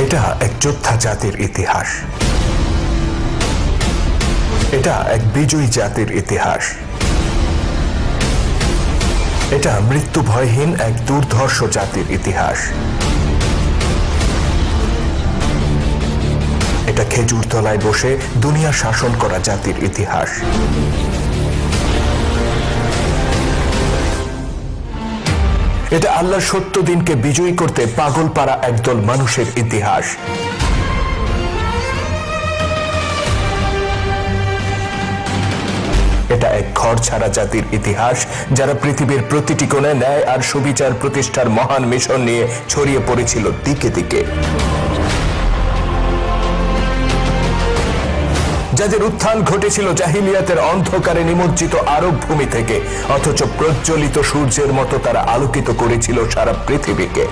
এটা এক যোদ্ধা জাতির ইতিহাস, এটা এক বিজয়ী জাতির ইতিহাস, এটা মৃত্যু ভয়হীন এক দুর্ধর্ষ জাতির ইতিহাস, এটা খেজুর তলায় বসে দুনিয়া শাসন করা জাতির ইতিহাস। এটা আল্লাহর সত্য দিনকে বিজয়ী করতে পাগল পাড়া একদল মানুষের ইতিহাস। এটা এক ঘর ছাড়া জাতির ইতিহাস, যারা পৃথিবীর প্রতিটি কোণে ন্যায় আর সুবিচার প্রতিষ্ঠার মহান মিশন নিয়ে ছড়িয়ে পড়েছিল দিকে দিকে, যাদের উত্থান ঘটেছিল জাহিলিয়াতের অন্ধকারে নিমজ্জিত আরব ভূমি থেকে, অথচ প্রজ্বলিত সূর্যের মতো তারা আলোকিত করেছিল সারা পৃথিবীকে।